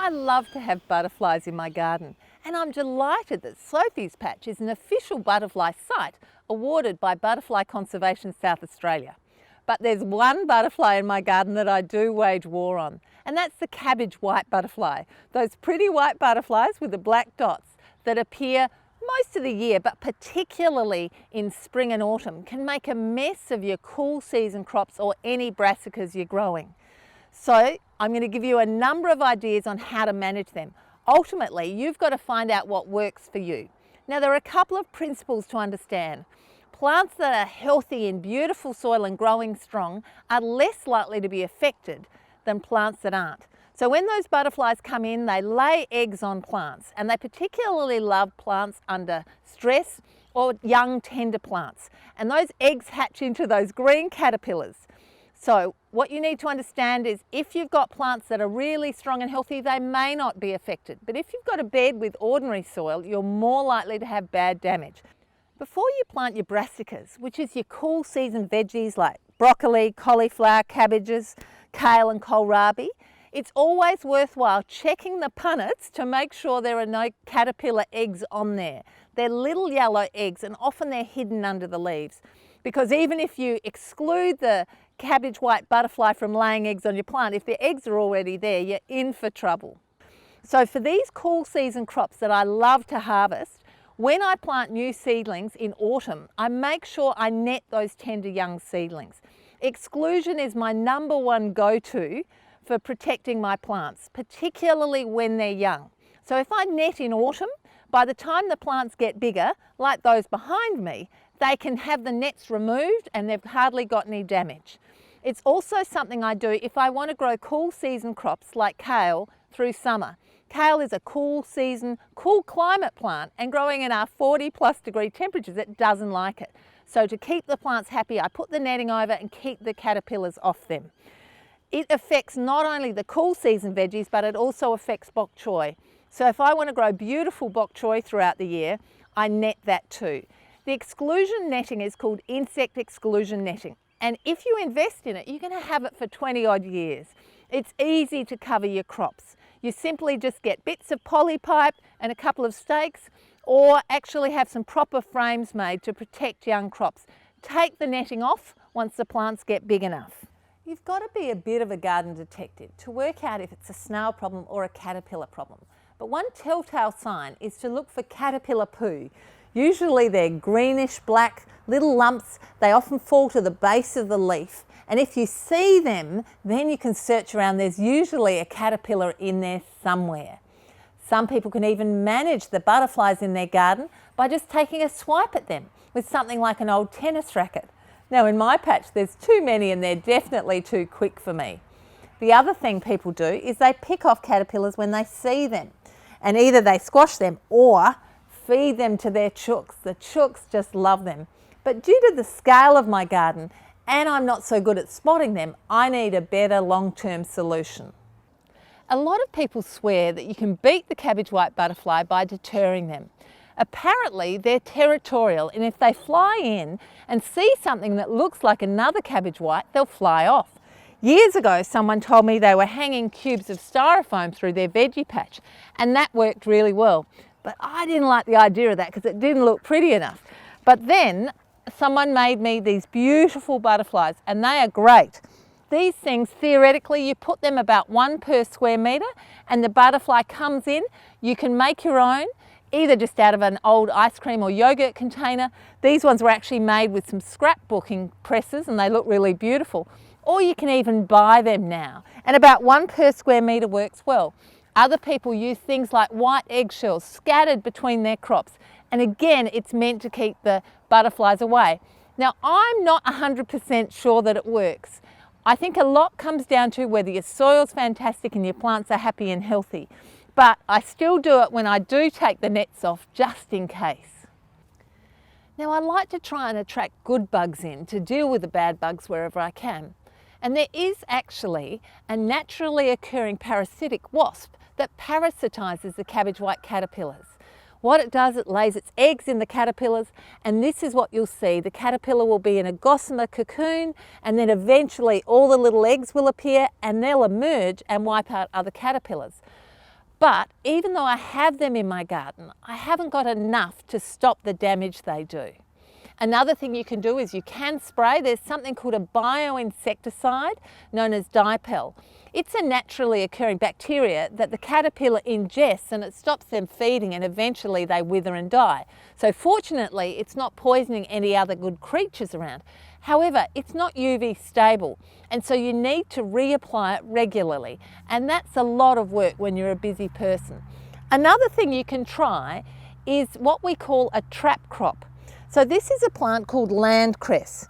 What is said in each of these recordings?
I love to have butterflies in my garden, and I'm delighted that Sophie's Patch is an official butterfly site awarded by Butterfly Conservation South Australia. But there's one butterfly in my garden that I do wage war on, and that's the cabbage white butterfly. Those pretty white butterflies with the black dots that appear most of the year, but particularly in spring and autumn, can make a mess of your cool season crops or any brassicas you're growing. So I'm going to give you a number of ideas on how to manage them. Ultimately, you've got to find out what works for you. Now, there are a couple of principles to understand. Plants that are healthy in beautiful soil and growing strong are less likely to be affected than plants that aren't. So when those butterflies come in, they lay eggs on plants, and they particularly love plants under stress or young tender plants. And those eggs hatch into those green caterpillars. So what you need to understand is if you've got plants that are really strong and healthy, they may not be affected. But if you've got a bed with ordinary soil, you're more likely to have bad damage. Before you plant your brassicas, which is your cool season veggies like broccoli, cauliflower, cabbages, kale and kohlrabi, it's always worthwhile checking the punnets to make sure there are no caterpillar eggs on there. They're little yellow eggs, and often they're hidden under the leaves. Because even if you exclude the cabbage white butterfly from laying eggs on your plant, if the eggs are already there, you're in for trouble. So for these cool season crops that I love to harvest, when I plant new seedlings in autumn, I make sure I net those tender young seedlings. Exclusion is my number one go-to for protecting my plants, particularly when they're young. So if I net in autumn, by the time the plants get bigger, like those behind me, they can have the nets removed and they've hardly got any damage. It's also something I do if I want to grow cool season crops like kale through summer. Kale is a cool season, cool climate plant, and growing in our 40+ degree temperatures, it doesn't like it. So to keep the plants happy, I put the netting over and keep the caterpillars off them. It affects not only the cool season veggies, but it also affects bok choy. So if I want to grow beautiful bok choy throughout the year, I net that too. The exclusion netting is called insect exclusion netting. And if you invest in it, you're going to have it for 20 odd years. It's easy to cover your crops. You simply just get bits of polypipe and a couple of stakes, or actually have some proper frames made to protect young crops. Take the netting off once the plants get big enough. You've got to be a bit of a garden detective to work out if it's a snail problem or a caterpillar problem. But one telltale sign is to look for caterpillar poo. Usually they're greenish black little lumps. They often fall to the base of the leaf. And if you see them, then you can search around. There's usually a caterpillar in there somewhere. Some people can even manage the butterflies in their garden by just taking a swipe at them with something like an old tennis racket. Now in my patch there's too many and they're definitely too quick for me. The other thing people do is they pick off caterpillars when they see them, and either they squash them or feed them to their chooks. The chooks just love them. But due to the scale of my garden and I'm not so good at spotting them, I need a better long-term solution. A lot of people swear that you can beat the cabbage white butterfly by deterring them. Apparently they're territorial, and if they fly in and see something that looks like another cabbage white, they'll fly off. Years ago, someone told me they were hanging cubes of styrofoam through their veggie patch, and that worked really well. But I didn't like the idea of that because it didn't look pretty enough. But then someone made me these beautiful butterflies, and they are great. These things, theoretically, you put them about 1 per square metre and the butterfly comes in. You can make your own, either just out of an old ice cream or yogurt container. These ones were actually made with some scrapbooking presses and they look really beautiful. Or you can even buy them now. And about 1 per square metre works well. Other people use things like white eggshells scattered between their crops. And again, it's meant to keep the butterflies away. Now, I'm not 100% sure that it works. I think a lot comes down to whether your soil's fantastic and your plants are happy and healthy. But I still do it when I do take the nets off, just in case. Now I like to try and attract good bugs in to deal with the bad bugs wherever I can. And there is actually a naturally occurring parasitic wasp that parasitizes the cabbage white caterpillars. What it does, it lays its eggs in the caterpillars, and this is what you'll see. The caterpillar will be in a gossamer cocoon, and then eventually all the little eggs will appear and they'll emerge and wipe out other caterpillars. But even though I have them in my garden, I haven't got enough to stop the damage they do. Another thing you can do is you can spray. There's something called a bioinsecticide known as Dipel. It's a naturally occurring bacteria that the caterpillar ingests, and it stops them feeding, and eventually they wither and die. So fortunately, it's not poisoning any other good creatures around. However, it's not UV stable, and so you need to reapply it regularly, and that's a lot of work when you're a busy person. Another thing you can try is what we call a trap crop. So this is a plant called landcress,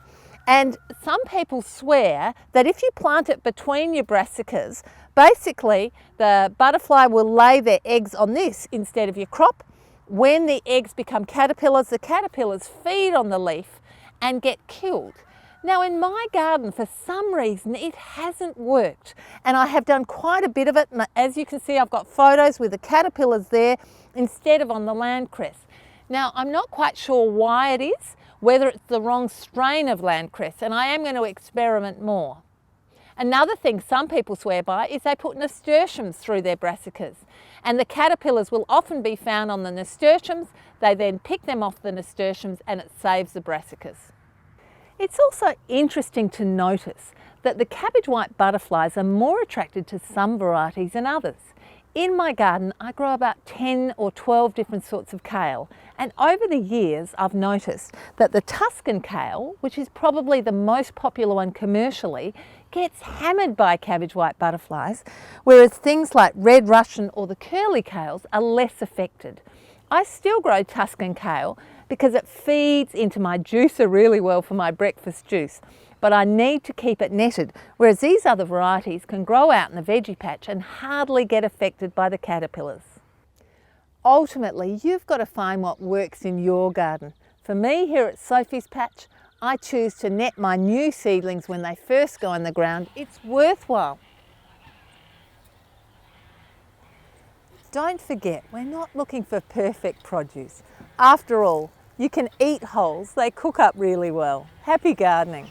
and some people swear that if you plant it between your brassicas, basically the butterfly will lay their eggs on this instead of your crop. When the eggs become caterpillars, the caterpillars feed on the leaf and get killed. Now in my garden, for some reason, it hasn't worked, and I have done quite a bit of it, and as you can see, I've got photos with the caterpillars there instead of on the landcress. Now, I'm not quite sure why it is, whether it's the wrong strain of landcress, and I am going to experiment more. Another thing some people swear by is they put nasturtiums through their brassicas, and the caterpillars will often be found on the nasturtiums. They then pick them off the nasturtiums, and it saves the brassicas. It's also interesting to notice that the cabbage white butterflies are more attracted to some varieties than others. In my garden, I grow about 10 or 12 different sorts of kale, and over the years I've noticed that the Tuscan kale, which is probably the most popular one commercially, gets hammered by cabbage white butterflies, whereas things like red Russian or the curly kales are less affected. I still grow Tuscan kale because it feeds into my juicer really well for my breakfast juice, but I need to keep it netted, whereas these other varieties can grow out in the veggie patch and hardly get affected by the caterpillars. Ultimately, you've got to find what works in your garden. For me here at Sophie's Patch, I choose to net my new seedlings when they first go in the ground. It's worthwhile. Don't forget, we're not looking for perfect produce. After all, you can eat holes, they cook up really well. Happy gardening.